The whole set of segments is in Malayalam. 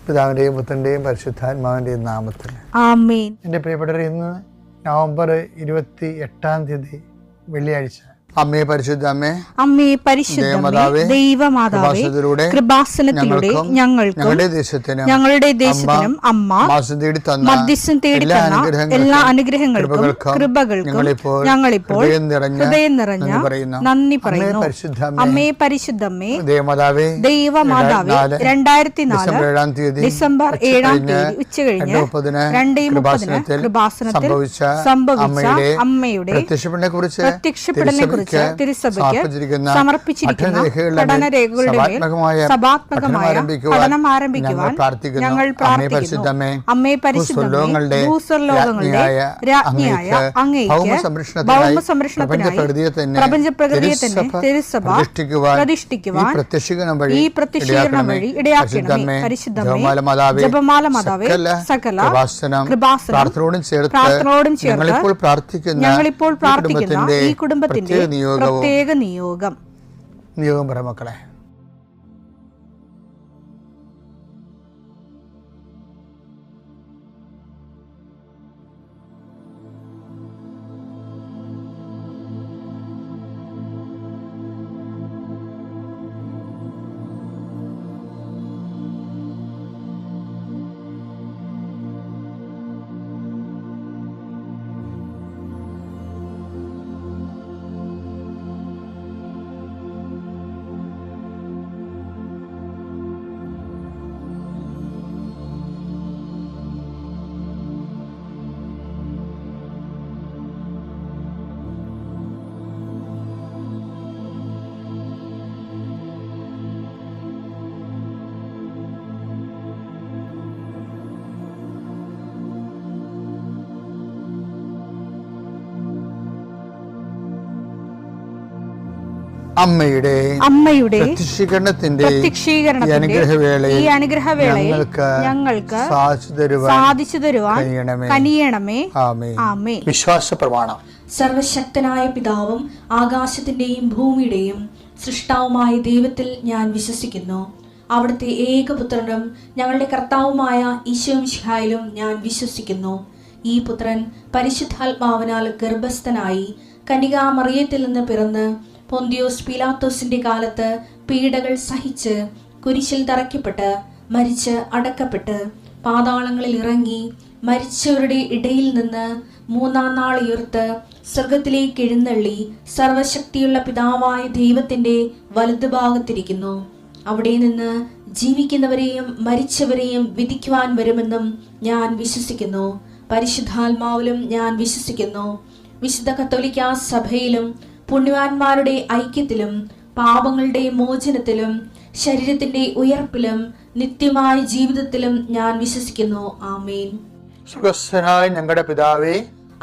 പിതാവിൻ്റെയും പുത്രൻ്റെയും പരിശുദ്ധാത്മാവിൻ്റെയും നാമത്തിൽ ആമേൻ. എൻ്റെ പ്രിയപ്പെട്ടവരെ, ഇന്ന് നവംബർ 28 വെള്ളിയാഴ്ച. അമ്മേ പരിശുദ്ധ അമ്മേ, അമ്മേ പരിശുദ്ധമേ, ദൈവമാതാവേ, കൃപാസനത്തിലൂടെ ഞങ്ങൾക്കും ഞങ്ങളുടെ ദേശത്തിനും അമ്മ മധ്യസ്ഥം തേടി തന്ന എല്ലാ അനുഗ്രഹങ്ങൾക്കും കൃപകൾക്കും ഞങ്ങളിപ്പോൾ ഹൃദയം നിറഞ്ഞ നന്ദി പറയുന്നു. അമ്മേ പരിശുദ്ധമേ, ദൈവമാതാവേ, 2004 ഡിസംബർ 7 ഉച്ചകഴിഞ്ഞ് 2:30 കൃപാസനത്തിൽ സംഭവിച്ച അമ്മയുടെ പ്രത്യക്ഷപ്പെടലിനെ കുറിച്ച് തിരുസഭയ്ക്ക് സമർപ്പിച്ചിരിക്കുന്ന പഠനരേഖകളുടെ മേൽ സഭാത്മകമായ പഠനം ആരംഭിക്കുവാൻ ഞങ്ങൾ പ്രാർത്ഥിക്കുന്നു. അമ്മേ പരിശുദ്ധമേ, ഭൂസ്വർലോകങ്ങളുടെ രാജ്ഞിയായ അങ്ങേയ്ക്ക് ഭൗമസംരക്ഷണത്തിനായി പ്രപഞ്ചപ്രകൃതിയെ തന്നെ തിരുസഭ പ്രതിഷ്ഠിക്കുവാൻ ഈ പ്രത്യക്ഷീകരണം വഴി ഇടയാക്കണമേ. പരിശുദ്ധമേ, ജപമാല മാതാവേ, സകല കൃപാസനം പ്രാർത്ഥനയോടും ചേർത്ത് ഞങ്ങളിപ്പോൾ പ്രാർത്ഥിക്കുന്ന ഈ കുടുംബത്തിന്റെ പ്രത്യേക നിയോഗം പറ മക്കളെ. അമ്മയുടെ പ്രത്യക്ഷീകരണത്തിന്റെ ഈ അനുഗ്രഹവേളയിൽ ഞങ്ങൾക്ക് സാധിച്ചു തരുവാൻ കനിയണമേ. ആമേൻ. വിശ്വാസ പ്രമാണം. സർവശക്തനായ പിതാവും ആകാശത്തിന്റെയും ഭൂമിയുടെയും സൃഷ്ടാവുമായ ദൈവത്തിൽ ഞാൻ വിശ്വസിക്കുന്നു. അവിടുത്തെ ഏകപുത്രനും ഞങ്ങളുടെ കർത്താവുമായ ഈശോമിശിഹായിലും ഞാൻ വിശ്വസിക്കുന്നു. ഈ പുത്രൻ പരിശുദ്ധാത്മാവിനാൽ ഗർഭസ്ഥനായി കന്യകാമറിയത്തിൽ നിന്ന് പിറന്ന് പൊന്തിയോസ് പീലാത്തോസിന്റെ കാലത്ത് പീഡകൾ സഹിച്ച് കുരിശിൽ തറയ്ക്കപ്പെട്ട് മരിച്ച് അടക്കപ്പെട്ട് പാതാളങ്ങളിൽ ഇറങ്ങി മരിച്ചവരുടെ ഇടയിൽ നിന്ന് 3-ാം നാൾ ഉയർത്ത് സ്വർഗത്തിലേക്ക് എഴുന്നള്ളി സർവശക്തിയുള്ള പിതാവായ ദൈവത്തിന്റെ വലതുഭാഗത്തിരിക്കുന്നു. അവിടെ നിന്ന് ജീവിക്കുന്നവരെയും മരിച്ചവരെയും വിധിക്കുവാൻ വരുമെന്നും ഞാൻ വിശ്വസിക്കുന്നു. പരിശുദ്ധാത്മാവിലും ഞാൻ വിശ്വസിക്കുന്നു. വിശുദ്ധ കത്തോലിക്കാ സഭയിലും പുണ്യവാന്മാരുടെ ഐക്യത്തിലും പാപങ്ങളുടെ മോചനത്തിലും ശരീരത്തിന്റെ ഉയർപ്പിലും നിത്യമായ ജീവിതത്തിലും ഞാൻ വിശ്വസിക്കുന്നു. ആമേൻ. സുഖസ്ഥനായ ഞങ്ങളുടെ പിതാവേ,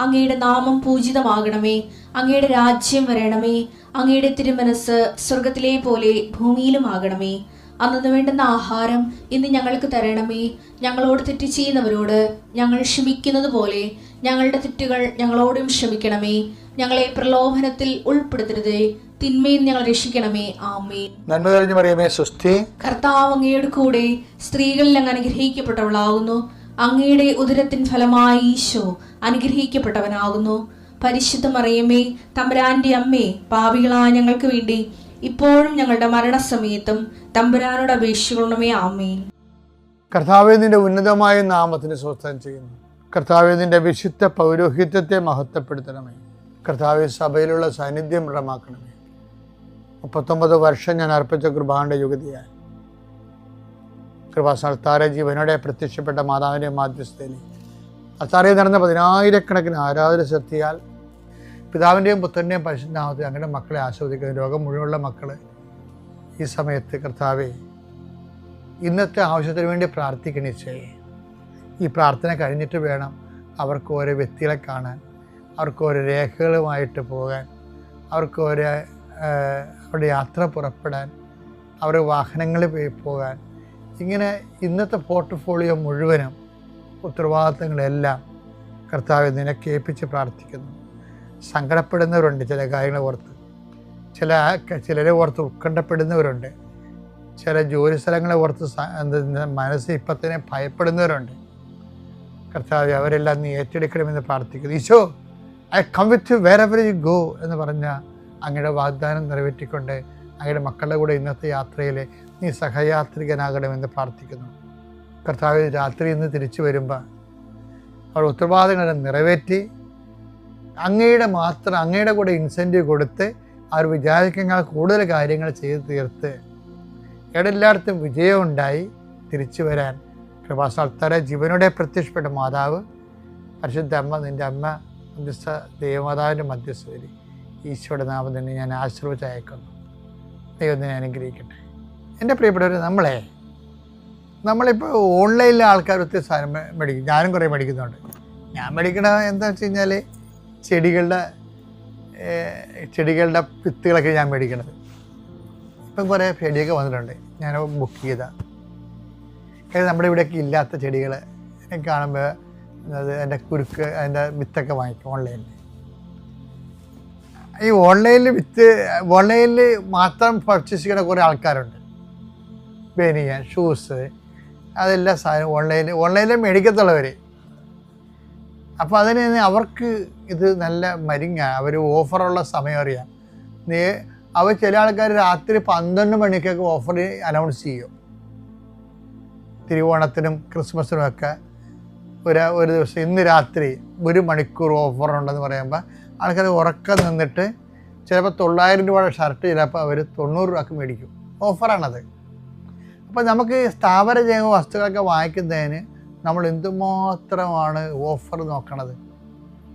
അങ്ങയുടെ നാമം പൂജിതമാകണമേ. അങ്ങയുടെ രാജ്യം വരണമേ. അങ്ങയുടെ തിരുമനസ് സ്വർഗത്തിലെ പോലെ ഭൂമിയിലും ആകണമേ. അന്നു വേണ്ടുന്ന ആഹാരം ഇന്ന് ഞങ്ങൾക്ക് തരണമേ. ഞങ്ങളോട് തെറ്റ് ചെയ്യുന്നവരോട് ഞങ്ങൾ ക്ഷമിക്കുന്നത് പോലെ ഞങ്ങളുടെ തെറ്റുകൾ ഞങ്ങളോടും ക്ഷമിക്കണമേ. ഞങ്ങളെ പ്രലോഭനത്തിൽ ഉൾപ്പെടുത്തരുതേ, തിന്മയിൽ ഞങ്ങൾ രക്ഷിക്കണമേ. ആമേൻ. നന്മ നിറഞ്ഞ മറിയമേ, സ്വസ്തി. കർത്താവ് അങ്ങയുടെ കൂടെ സ്ത്രീകളിൽ അങ്ങ് അനുഗ്രഹിക്കപ്പെട്ടവളാകുന്നു. അങ്ങയുടെ ഉദരത്തിൻ ഫലമായി ഈശോ അനുഗ്രഹിക്കപ്പെട്ടവനാകുന്നു. പരിശുദ്ധ മറിയമേ, തമ്പുരാന്റെ അമ്മേ, പാപികളായ ഞങ്ങൾക്ക് വേണ്ടി ഇപ്പോഴും ഞങ്ങളുടെ മരണസമയത്തും തമ്പുരാനോട് അപേക്ഷിക്കണമേ. ആമേൻ. കർത്താവേ, നിന്റെ ഉന്നതമായ നാമത്തിന് സ്വസ്ഥം ചെയ്യുന്നു. കർത്താവേ, നിന്റെ വിശുദ്ധ പൗരോഹിത്യത്തെ മഹത്വപ്പെടുത്തണമേ. കർത്താവേ, സഭയിലുള്ള സാന്നിധ്യം ദൃഢമാക്കണമേ. 39 വർഷം ഞാൻ അർപ്പിച്ച കൃപാന്റെ യുഗതിയായി കൃപാസ്ഥാന ജീവനോടെ പ്രത്യക്ഷപ്പെട്ട മാതാവിൻ്റെ മാധ്യസ്ഥയിൽ അത്താറയിൽ നടന്ന 10,000-കണക്കിന് ആരാധന ശക്തിയാൽ പിതാവിൻ്റെയും പുത്രൻ്റെയും പരിശുദ്ധനാമത്തിൽ അങ്ങനെ മക്കളെ ആസ്വദിക്കുന്ന ലോകം മുഴുവനുള്ള മക്കൾ ഈ സമയത്ത് കർത്താവേ, ഇന്നത്തെ ആവശ്യത്തിന് വേണ്ടി പ്രാർത്ഥിക്കണിച്ചേ. ഈ പ്രാർത്ഥന കഴിഞ്ഞിട്ട് വേണം അവർക്ക് ഓരോ വ്യക്തികളെ കാണാൻ, അവർക്ക് ഓരോ രേഖകളുമായിട്ട് പോകാൻ, അവർക്ക് ഓരോ അവരുടെ യാത്ര പുറപ്പെടാൻ, അവരുടെ വാഹനങ്ങളിൽ പോകാൻ. ഇങ്ങനെ ഇന്നത്തെ പോർട്ട്ഫോളിയോ മുഴുവനും ഉത്തരവാദിത്തങ്ങളെല്ലാം കർത്താവെ നിനക്ക് ഏൽപ്പിച്ച് പ്രാർത്ഥിക്കുന്നു. സങ്കടപ്പെടുന്നവരുണ്ട് ചില കാര്യങ്ങൾ ഓർത്ത്, ചിലരെ ഓർത്ത് ഉത്കണ്ഠപ്പെടുന്നവരുണ്ട്. ചില ജോലി സ്ഥലങ്ങളെ ഓർത്ത് മനസ്സിൽ ഇപ്പം തന്നെ ഭയപ്പെടുന്നവരുണ്ട്. കർത്താവേ, അവരെല്ലാം നീ ഏറ്റെടുക്കണമെന്ന് പ്രാർത്ഥിക്കുന്നു. ഈശോ, I come with you wherever you go എന്ന് പറഞ്ഞ അങ്ങയുടെ വാഗ്ദാനം നിറവേറ്റിക്കൊണ്ട് അങ്ങയുടെ മക്കളുടെ കൂടെ ഇന്നത്തെ യാത്രയിൽ നീ സഹയാത്രികനാകണമെന്ന് പ്രാർത്ഥിക്കുന്നു. കർത്താവ്, രാത്രി ഇന്ന് തിരിച്ചു വരുമ്പോൾ അവർ ഉത്തരവാദിത്തങ്ങളെ നിറവേറ്റി അങ്ങയുടെ കൂടെ ഇൻസെൻറ്റീവ് കൊടുത്ത് അവർ വിചാരിക്കുന്ന കൂടുതൽ കാര്യങ്ങൾ ചെയ്ത് തീർത്ത് എല്ലായിടത്തും വിജയമുണ്ടായി തിരിച്ചു വരാൻ കൃപാസ്ഥാനത്താരെ ജീവനോടെ പ്രത്യക്ഷപ്പെട്ട മാതാവ് പരിശുദ്ധ അമ്മ, നിൻ്റെ അമ്മ മധ്യസ്ഥ ദൈവമാതാവിൻ്റെ മധ്യസ്ഥതയിൽ ഈശോയുടെ നാമം തന്നെ ഞാൻ ആശീർവദിച്ച് അയക്കുന്നു. ദൈവം തന്നെ അനുഗ്രഹിക്കട്ടെ. എൻ്റെ പ്രിയപ്പെട്ടവർ, നമ്മളിപ്പോൾ ഓൺലൈനിലെ ആൾക്കാർ ഒത്തിരി സാധനം മേടിക്കും. ഞാനും കുറേ മേടിക്കുന്നുണ്ട്. ഞാൻ മേടിക്കണ എന്താ വെച്ച് കഴിഞ്ഞാൽ ചെടികളുടെ വിത്തുകളൊക്കെ ഞാൻ മേടിക്കണത്. ഇപ്പം കുറേ ചെടിയൊക്കെ വന്നിട്ടുണ്ട്. ഞാൻ ബുക്ക് ചെയ്താൽ നമ്മുടെ ഇവിടെയൊക്കെ ഇല്ലാത്ത ചെടികൾ കാണുമ്പോൾ അതിൻ്റെ കുരുക്ക്, അതിൻ്റെ വിത്തൊക്കെ വാങ്ങിക്കും ഓൺലൈനിൽ. ഈ ഓൺലൈനിൽ മാത്രം പർച്ചേസ് ചെയ്യുന്ന കുറേ ആൾക്കാരുണ്ട്. ബനിയൻ, ഷൂസ്, അതെല്ലാം സാധനം ഓൺലൈനിൽ മേടിക്കത്തുള്ളവർ. അപ്പോൾ അതിന് അവർക്ക് ഇത് നല്ല മരിങ്ങാണ്. അവർ ഓഫറുള്ള സമയം അറിയാം. അവർ ചില ആൾക്കാർ രാത്രി 12 മണിക്കൊക്കെ ഓഫർ അനൗൺസ് ചെയ്യും. തിരുവോണത്തിനും ക്രിസ്മസിനും ഒക്കെ ഒരു ദിവസം ഇന്ന് രാത്രി 1 മണിക്കൂർ ഓഫറുണ്ടെന്ന് പറയുമ്പോൾ ആൾക്കാർ ഉറക്കം നിന്നിട്ട് ചിലപ്പോൾ 900 രൂപയുടെ ഷർട്ട് ചിലപ്പോൾ അവർ 90 രൂപക്ക് മേടിക്കും. ഓഫറാണത്. അപ്പോൾ നമുക്ക് സ്ഥാപന ജൈവ വസ്തുക്കളൊക്കെ വാങ്ങിക്കുന്നതിന് നമ്മൾ എന്തുമാത്രമാണ് ഓഫർ നോക്കണത്,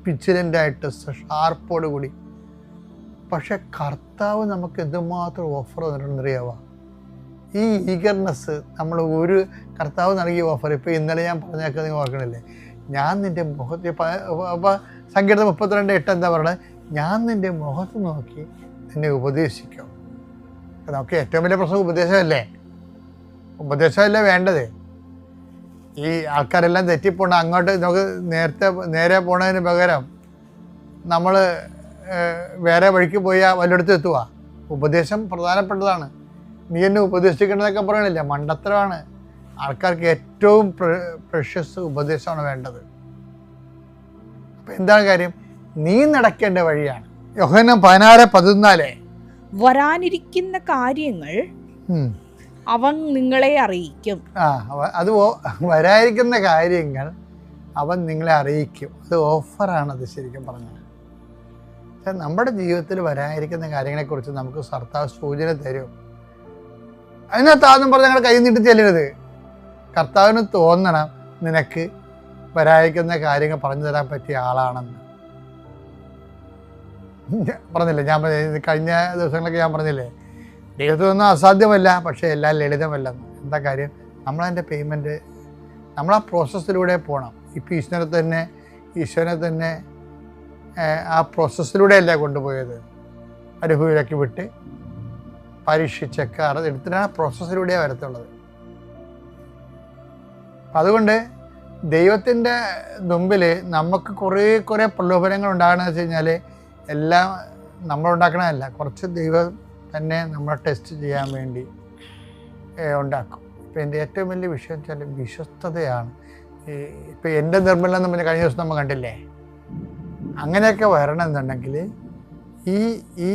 പിച്ചിലൻ്റായിട്ട് ഷാർപ്പോട് കൂടി. പക്ഷെ കർത്താവ് നമുക്ക് എന്തുമാത്രം ഓഫർ തന്നിട്ടുണ്ടെന്നറിയാവുക. ഈ ഈഗർനെസ് നമ്മൾ കർത്താവ് നൽകിയ ഓഫർ. ഇപ്പോൾ ഇന്നലെ ഞാൻ പറഞ്ഞേക്കാൻ നിങ്ങൾ ഓർക്കണില്ലേ, ഞാൻ നിൻ്റെ മുഖത്ത് അപ്പോൾ സങ്കീർത്തനം 32:8 എന്താ പറയുന്നത്? ഞാൻ നിൻ്റെ മുഖത്ത് നോക്കി നിന്നെ ഉപദേശിക്കും. നമുക്ക് ഏറ്റവും വലിയ പ്രശ്നം ഉപദേശമല്ലേ വേണ്ടത്. ഈ ആൾക്കാരെല്ലാം തെറ്റിപ്പോണ്ട അങ്ങോട്ട് നമുക്ക് നേരെ പോണതിന് പകരം നമ്മൾ വേറെ വഴിക്ക് പോയാൽ വല്ലയിടത്തും എത്തുക. ഉപദേശം പ്രധാനപ്പെട്ടതാണ്. നീ എന്നെ ഉപദേശിക്കേണ്ടതൊക്കെ പറയണില്ല, മണ്ടത്തരമാണ്. ആൾക്കാർക്ക് ഏറ്റവും പ്രഷ്യസ് ഉപദേശമാണ് വേണ്ടത്. അപ്പം എന്താണ് കാര്യം? നീ നടക്കേണ്ട വഴിയാണ്. യോഹന്നാൻ 16:14 വരാനിരിക്കുന്ന കാര്യങ്ങൾ അവൻ നിങ്ങളെ അറിയിക്കും. അത് വരാനിരിക്കുന്ന കാര്യങ്ങൾ അവൻ നിങ്ങളെ അറിയിക്കും. അത് ഓഫറാണത് ശരിക്കും പറഞ്ഞാൽ. നമ്മുടെ ജീവിതത്തിൽ വരാനിരിക്കുന്ന കാര്യങ്ങളെക്കുറിച്ച് നമുക്ക് കർത്താവ് സൂചന തരും. അതിനകത്താന്നും പറഞ്ഞ് ഞങ്ങൾ കൈ നീട്ടി ചെല്ലരുത്. കർത്താവിന് തോന്നണം നിനക്ക് വരാനിരിക്കുന്ന കാര്യങ്ങൾ പറഞ്ഞു തരാൻ പറ്റിയ ആളാണെന്ന്. പറഞ്ഞില്ലേ, ഞാൻ കഴിഞ്ഞ ദിവസങ്ങളൊക്കെ ഞാൻ പറഞ്ഞില്ലേ, ദൈവത്തിനൊന്നും അസാധ്യമല്ല, പക്ഷേ എല്ലാം ലളിതമല്ലെന്ന്. എന്താ കാര്യം? നമ്മളതിൻ്റെ പേയ്മെൻറ്റ് നമ്മളാ പ്രോസസ്സിലൂടെ പോകണം. ഇപ്പം ഈശ്വരനെ തന്നെ ആ പ്രോസസ്സിലൂടെയല്ല കൊണ്ടുപോയത്. അനുഭവിലൊക്കെ വിട്ട് പരീക്ഷിച്ചൊക്കെ എടുത്തിട്ടാണ് പ്രോസസ്സിലൂടെയാണ് വരത്തുള്ളത്. അപ്പം അതുകൊണ്ട് ദൈവത്തിൻ്റെ മുമ്പിൽ നമുക്ക് കുറേ പ്രലോഭനങ്ങൾ ഉണ്ടാകണമെന്ന് വെച്ച് കഴിഞ്ഞാൽ എല്ലാം നമ്മളുണ്ടാക്കണമല്ല, കുറച്ച് ദൈവം തന്നെ നമ്മളെ ടെസ്റ്റ് ചെയ്യാൻ വേണ്ടി ഉണ്ടാക്കും. ഇപ്പം എൻ്റെ ഏറ്റവും വലിയ വിഷയം വെച്ചാൽ വിശ്വസ്തതയാണ്. ഇപ്പം എൻ്റെ നിർമ്മലം എന്ന് പറഞ്ഞ കഴിഞ്ഞ ദിവസം നമ്മൾ കണ്ടില്ലേ, അങ്ങനെയൊക്കെ വരണമെന്നുണ്ടെങ്കിൽ ഈ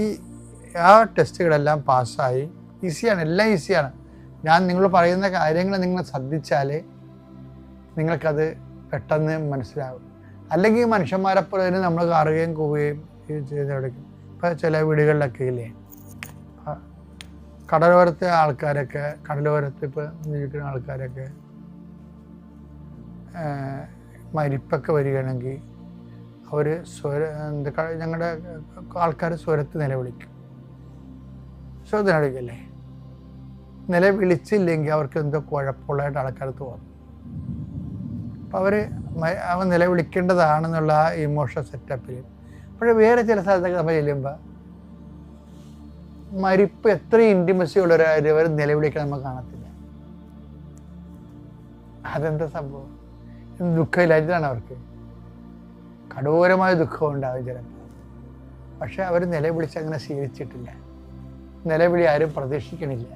ആ ടെസ്റ്റുകളെല്ലാം പാസ്സായി ഈസിയാണ്, എല്ലാം ഈസിയാണ്. ഞാൻ നിങ്ങൾ പറയുന്ന കാര്യങ്ങൾ നിങ്ങൾ ശ്രദ്ധിച്ചാൽ നിങ്ങൾക്കത് പെട്ടെന്ന് മനസ്സിലാവും. അല്ലെങ്കിൽ മനുഷ്യന്മാരെപ്പോലെ നമ്മൾ കാറുകയും പോവുകയും ചെയ്തെടുക്കും. ഇപ്പം ചില വീടുകളിലൊക്കെ ഇല്ലേ, കടലോരത്തെ ആൾക്കാരൊക്കെ, കടലോരത്ത് ഇപ്പോൾ ജീവിക്കുന്ന ആൾക്കാരൊക്കെ മരിപ്പൊക്കെ വരികയാണെങ്കിൽ അവർ ഞങ്ങളുടെ ആൾക്കാർ സ്വരത്ത് നിലവിളിക്കും. നിലവിളിക്കല്ലേ? നിലവിളിച്ചില്ലെങ്കിൽ അവർക്ക് എന്തോ കുഴപ്പമുള്ളതായിട്ട് ആൾക്കാർ തോന്നും. അപ്പം അവൻ നിലവിളിക്കേണ്ടതാണെന്നുള്ള ആ ഇമോഷണൽ സെറ്റപ്പിൽ. പക്ഷേ വേറെ ചില സ്ഥലത്തൊക്കെ നമ്മൾ ചെല്ലുമ്പോൾ മരിപ്പ് എത്ര ഇൻറ്റിമസി ഉള്ളവർ നിലവിളിക്കാൻ നമുക്ക് കാണത്തില്ല. അതെന്താ സംഭവം? ദുഃഖമില്ലാത്തതാണ് അവർക്ക്. കഠോരമായ ദുഃഖം ഉണ്ടാകും ചിലപ്പോൾ. പക്ഷെ അവർ നിലവിളിച്ച് അങ്ങനെ ശീലിച്ചിട്ടില്ല. നിലവിളി ആരും പ്രതീക്ഷിക്കണില്ല.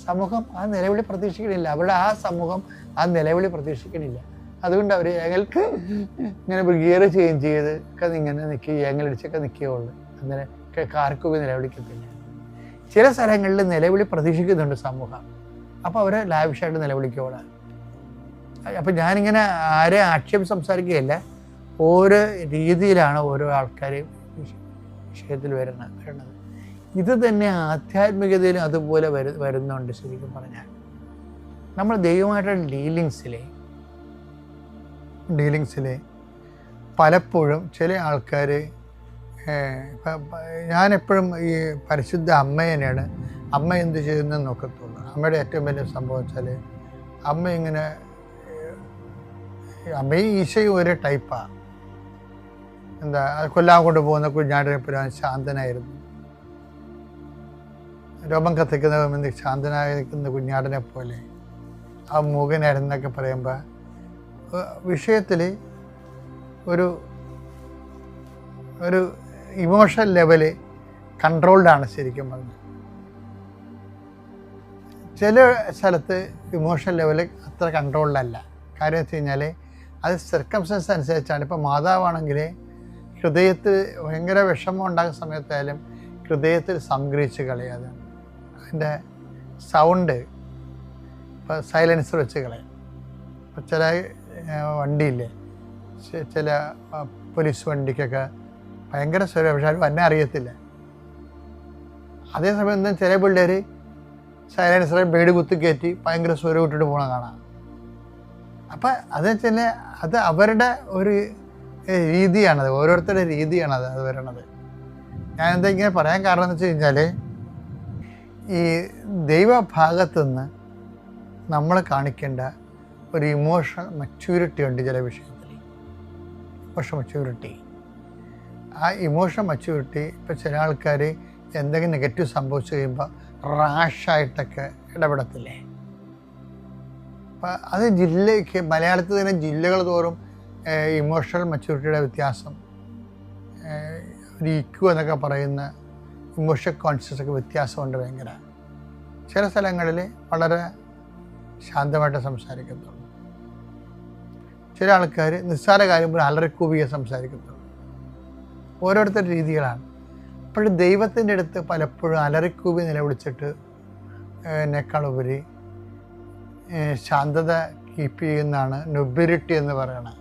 സമൂഹം ആ നിലവിളി പ്രതീക്ഷിക്കണില്ല. അവരുടെ ആ സമൂഹം ആ നിലവിളി പ്രതീക്ഷിക്കണില്ല. അതുകൊണ്ട് അവർ ഞങ്ങൾക്ക് ഇങ്ങനെ ഗിയർ ചേഞ്ച് ചെയ്ത് ഒക്കെ ഇങ്ങനെ നിൽക്കുക, ഞങ്ങളടിച്ചൊക്കെ നിൽക്കുകയുള്ളൂ. അങ്ങനെ കാർക്കുപി നിലവിളിക്കത്തില്ല. ചില സ്ഥലങ്ങളിൽ നിലവിളി പ്രതീക്ഷിക്കുന്നുണ്ട് സമൂഹം. അപ്പോൾ അവർ ലാവിഷായിട്ട് നിലവിളിക്കുകയാണ്. അപ്പം ഞാനിങ്ങനെ ആരെ ആക്ഷേപം സംസാരിക്കുകയല്ല, ഓരോ രീതിയിലാണ് ഓരോ ആൾക്കാരെയും വിഷയത്തിൽ വരുന്നത്. ഇത് തന്നെ ആധ്യാത്മികതയിലും അതുപോലെ വരുന്നുണ്ട്. ശരിക്കും പറഞ്ഞാൽ നമ്മൾ ദൈവമായിട്ടുള്ള ഡീലിങ്സിൽ പലപ്പോഴും ചില ആൾക്കാർ, ഞാനെപ്പോഴും ഈ പരിശുദ്ധ അമ്മേനെയാണ് അമ്മ എന്ത് ചെയ്യുന്നതെന്ന് നോക്കത്തുള്ളൂ. അമ്മയുടെ ഏറ്റവും വലിയ സംഭവം വെച്ചാൽ അമ്മ ഇങ്ങനെ, അമ്മയും ഈശോയും ഒരേ ടൈപ്പാണ്. എന്താ, കൊല്ലാൻ കൊണ്ടുപോകുന്ന കുഞ്ഞാടിനെ പോലെ ശാന്തനായിരുന്നു. രോമം കത്തിക്കുന്ന ശാന്തനായി നിൽക്കുന്ന കുഞ്ഞാടിനെ പോലെ ആ മൂകനായിരുന്നൊക്കെ പറയുമ്പോൾ വിഷയത്തിൽ ഒരു ഇമോഷണൽ ലെവല് കൺട്രോൾഡാണ് ശരിക്കും പറഞ്ഞത്. ചില സ്ഥലത്ത് ഇമോഷണൽ ലെവല് അത്ര കൺട്രോൾഡല്ല. കാര്യം വെച്ച് കഴിഞ്ഞാൽ അത് സർക്കംസ്റ്റൻസ് അനുസരിച്ചാണ്. ഇപ്പോൾ മാതാവാണെങ്കിൽ ഹൃദയത്തിൽ ഭയങ്കര വിഷമം ഉണ്ടാകുന്ന സമയത്തായാലും ഹൃദയത്തിൽ സംഗ്രഹിച്ച് കളയാതെ അതിൻ്റെ സൗണ്ട് ഇപ്പോൾ സൈലൻസർ വെച്ച് കളയും. ഇപ്പോൾ ചില വണ്ടിയില്ലേ, ചില പോലീസ് വണ്ടിക്കൊക്കെ ഭയങ്കര സ്വരം, പക്ഷെ അത് വന്നെ അറിയത്തില്ല. അതേസമയം ചില പിള്ളേർ സൈലൻസറെ ബേഡ് കുത്തി കയറ്റി ഭയങ്കര സ്വരം ഇട്ടിട്ട് പോകണം കാണാം. അപ്പം അത് വെച്ചാൽ അത് അവരുടെ ഒരു രീതിയാണത്, ഓരോരുത്തരുടെ രീതിയാണത് അത് വരണത്. ഞാനെന്താ ഇങ്ങനെ പറയാൻ കാരണം എന്ന് വെച്ച് കഴിഞ്ഞാൽ, ഈ ദൈവഭാഗത്തുനിന്ന് നമ്മൾ കാണിക്കേണ്ട ഒരു ഇമോഷണൽ മച്യൂരിറ്റി ഉണ്ട് ചില വിഷയത്തിൽ. ഇമോഷണൽ മച്യൂരിറ്റി, ആ ഇമോഷണൽ മച്യൂരിറ്റി ഇപ്പോൾ ചില ആൾക്കാർ എന്തെങ്കിലും നെഗറ്റീവ് സംഭവിച്ചു കഴിയുമ്പോൾ റാഷായിട്ടൊക്കെ ഇടപെടത്തില്ലേ. അപ്പം അത് ജില്ലയ്ക്ക്, മലയാളത്തിൽ തന്നെ ജില്ലകൾ തോറും ഇമോഷണൽ മച്യൂരിറ്റിയുടെ വ്യത്യാസം, ഒരു ഇക്യു എന്നൊക്കെ പറയുന്ന ഇമോഷണൽ കോൺഷ്യസ് ഒക്കെ വ്യത്യാസമുണ്ട് ഭയങ്കര. ചില സ്ഥലങ്ങളിൽ വളരെ ശാന്തമായിട്ട് സംസാരിക്കത്തുള്ളൂ. ചില ആൾക്കാർ നിസ്സാര കാര്യം പോലും അലറിക്കൂവിയെ സംസാരിക്കത്തുള്ളൂ. ഓരോരുത്തരുടെ രീതികളാണ്. അപ്പോഴും ദൈവത്തിൻ്റെ അടുത്ത് പലപ്പോഴും അലറിക്കൂവി നിലവിളിച്ചിട്ട് എന്നെക്കാളുപരി ശാന്തത കീപ്പ് ചെയ്യുന്നതാണ് നൊബിലിറ്റി എന്ന് പറയണത്.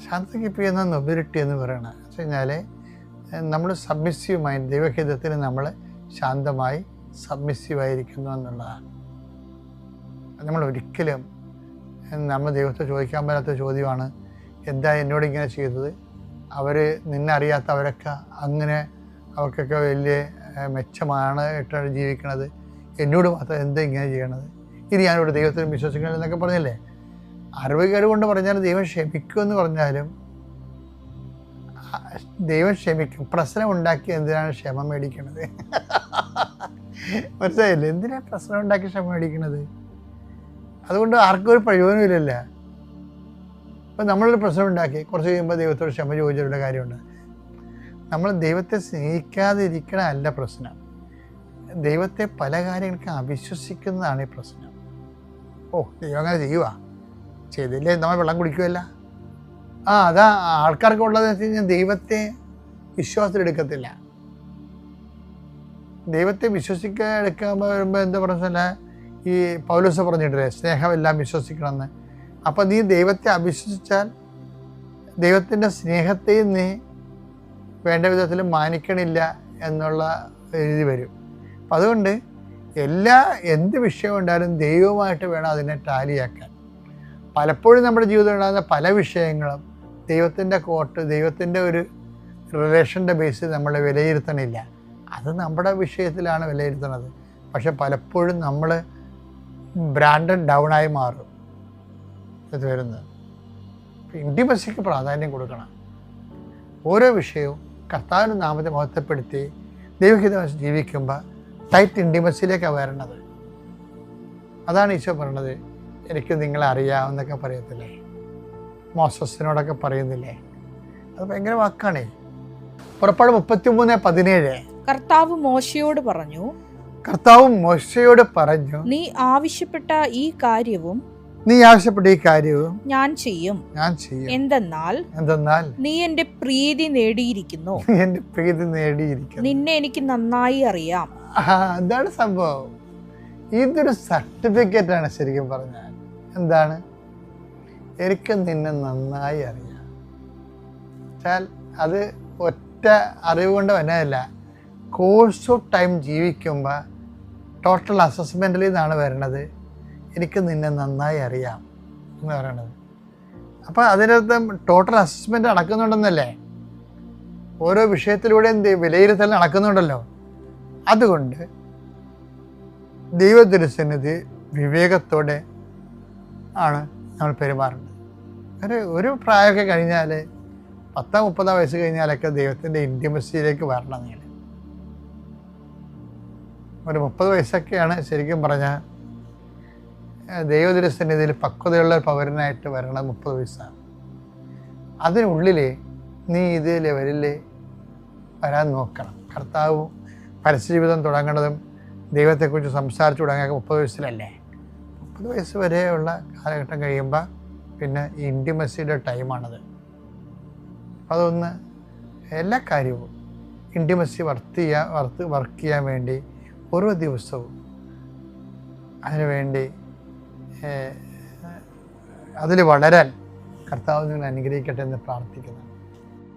ശാന്തത കീപ്പ് ചെയ്യുന്ന നൊബിലിറ്റി എന്ന് പറയണത് വെച്ച് കഴിഞ്ഞാൽ നമ്മൾ സബ്മിസീവ് മൈൻഡ്, ദൈവഹിതത്തിന് നമ്മൾ ശാന്തമായി സബ്മിസീവായിരിക്കുന്നു എന്നുള്ളതാണ്. നമ്മൾ ഒരിക്കലും നമ്മൾ ദൈവത്തെ ചോദിക്കാൻ പറ്റാത്ത ചോദ്യമാണ്, എന്താ എന്നോട് ഇങ്ങനെ ചെയ്തത്, അവർ നിന്നറിയാത്തവരൊക്കെ അങ്ങനെ അവർക്കൊക്കെ വലിയ മെച്ചമാണ് ഇട്ടാണ് ജീവിക്കണത്, എന്നോട് മാത്രം എന്താ ഇങ്ങനെ ചെയ്യണത്, ഇനി ഞാനോട് ദൈവത്തിന് വിശ്വസിക്കണം എന്നൊക്കെ പറഞ്ഞല്ലേ. അറിവുകേട് കൊണ്ട് പറഞ്ഞാൽ ദൈവം ക്ഷമിക്കുമെന്ന് പറഞ്ഞാലും ദൈവം ക്ഷമിക്കും. പ്രശ്നം ഉണ്ടാക്കി എന്തിനാണ് ക്ഷമ മേടിക്കണത്? മനസ്സിലായില്ലേ? എന്തിനാണ് പ്രശ്നം ഉണ്ടാക്കി ക്ഷമ മേടിക്കണത്? അതുകൊണ്ട് ആർക്കും ഒരു പ്രയോജനമില്ലല്ലോ. ഇപ്പം നമ്മളൊരു പ്രശ്നം ഉണ്ടാക്കി കുറച്ച് കഴിയുമ്പോൾ ദൈവത്തോട് ക്ഷമ ചോദിച്ചിട്ടുള്ള കാര്യമുണ്ട്. നമ്മൾ ദൈവത്തെ സ്നേഹിക്കാതിരിക്കണമല്ല പ്രശ്നം, ദൈവത്തെ പല കാര്യങ്ങൾക്ക് അവിശ്വസിക്കുന്നതാണ് ഈ പ്രശ്നം. ഓ, ദൈവം അങ്ങനെ ചെയ്യുക, ചെയ്തില്ലേ നമ്മൾ വെള്ളം കുടിക്കുമല്ല. അതാ ആൾക്കാർക്ക് ഉള്ളതെന്ന് വെച്ച് കഴിഞ്ഞാൽ ദൈവത്തെ വിശ്വാസത്തിലെടുക്കത്തില്ല. ദൈവത്തെ എടുക്കാൻ വരുമ്പോൾ എന്താ പറഞ്ഞാൽ, ഈ പൗലോസ് പറഞ്ഞിട്ടില്ലേ സ്നേഹമെല്ലാം വിശ്വസിക്കണമെന്ന്. അപ്പം നീ ദൈവത്തെ അവിശ്വസിച്ചാൽ ദൈവത്തിൻ്റെ സ്നേഹത്തെയും നീ വേണ്ട വിധത്തിൽ മാനിക്കണില്ല എന്നുള്ള രീതി വരും. അപ്പം അതുകൊണ്ട് എന്ത് വിഷയം ഉണ്ടായാലും ദൈവമായിട്ട് വേണം അതിനെ ടാലിയാക്കാൻ. പലപ്പോഴും നമ്മുടെ ജീവിതത്തിൽ ഉണ്ടാകുന്ന പല വിഷയങ്ങളും ദൈവത്തിൻ്റെ ദൈവത്തിൻ്റെ ഒരു റിലേഷൻ്റെ ബേസിൽ നമ്മൾ വിലയിരുത്തണില്ല. അത് നമ്മുടെ വിഷയത്തിലാണ് വിലയിരുത്തുന്നത്. പക്ഷെ പലപ്പോഴും നമ്മൾ ബ്രാൻഡഡ് ഡൗണായി മാറും ഇത് വരുന്നത്. ഇൻറ്റിമസിക്ക് പ്രാധാന്യം കൊടുക്കണം. ഓരോ വിഷയവും കർത്താവിൻ്റെ നാമത്തെ മഹത്വപ്പെടുത്തി ദൈവഹിതം ജീവിക്കുമ്പോൾ ടൈറ്റ് ഇൻറ്റിമസിയിലേക്കാണ് വരണത്. അതാണ് ഈശോ പറയണത്, എനിക്ക് നിങ്ങളെ അറിയാമെന്നൊക്കെ പറയത്തില്ലേ, മോസസിനോടൊക്കെ പറയുന്നില്ലേ, അത് ഭയങ്കര വാക്കാണേ. പുറപ്പാട് 33:17 കർത്താവ് മോശയോട് പറഞ്ഞു, കർത്താവ് മോശയോട് പറഞ്ഞു, നീ ആവശ്യപ്പെട്ട ഈ കാര്യവും ഞാൻ ചെയ്യും. എന്തെന്നാൽ നീ എന്റെ പ്രീതി നേടിയിരിക്കുന്നു. നിന്നെ എനിക്ക് നന്നായി അറിയാം. അതാണ് സംഭവം. ഇതൊരു സർട്ടിഫിക്കറ്റ് ആണ് ശരിക്കും പറഞ്ഞാൽ. എന്താണ്? എനിക്ക് നിന്നെ നന്നായി അറിയാം. അത് ഒറ്റ അറിവ് കൊണ്ട് വന്നതല്ല. കോഴ്സ് ഓഫ് ടൈം ജീവിക്കുമ്പോൾ ടോട്ടൽ അസസ്മെൻറ്റിൽ നിന്നാണ് വരുന്നത്. എനിക്ക് നിന്നെ നന്നായി അറിയാം എന്ന് പറയണത്. അപ്പോൾ അതിനകത്ത് ടോട്ടൽ അസസ്മെൻ്റ് നടക്കുന്നുണ്ടെന്നല്ലേ, ഓരോ വിഷയത്തിലൂടെയും വിലയിരുത്തൽ നടക്കുന്നുണ്ടല്ലോ. അതുകൊണ്ട് ദൈവത്തിരുസന്നിധി വിവേകത്തോടെ ആണ് നമ്മൾ പെരുമാറുന്നത്. ഒരു പ്രായമൊക്കെ കഴിഞ്ഞാൽ 10-30 വയസ്സ് കഴിഞ്ഞാലൊക്കെ ദൈവത്തിൻ്റെ ഇൻറ്റിമസിയിലേക്ക് വരണം. നിങ്ങൾ ഒരു 30 വയസ്സൊക്കെയാണ് ശരിക്കും പറഞ്ഞാൽ ദൈവത്തിരുസന്നിധിയിൽ പക്വതയുള്ള പൗരനായിട്ട് വരണം. 30 വയസ്സാണ്. അതിനുള്ളിൽ നീ ഇത് ലെവലിൽ വരാൻ നോക്കണം. കർത്താവ് പരസ്യജീവിതം തുടങ്ങുന്നതും ദൈവത്തെക്കുറിച്ച് സംസാരിച്ചു തുടങ്ങിയൊക്കെ 30 വയസ്സിലല്ലേ. 30 വയസ്സ് വരെയുള്ള കാലഘട്ടം കഴിയുമ്പോൾ പിന്നെ ഈ ഇൻറ്റിമസിയുടെ ടൈമാണത്. അതൊന്ന് എല്ലാ കാര്യവും ഇൻറ്റിമസി വർക്ക് ചെയ്യാൻ വേണ്ടി ഓരോ ദിവസവും അതിനുവേണ്ടി അതിൽ വളരാൻ കർത്താവ് നിങ്ങൾ അനുഗ്രഹിക്കട്ടെ എന്ന് പ്രാർത്ഥിക്കുന്നു.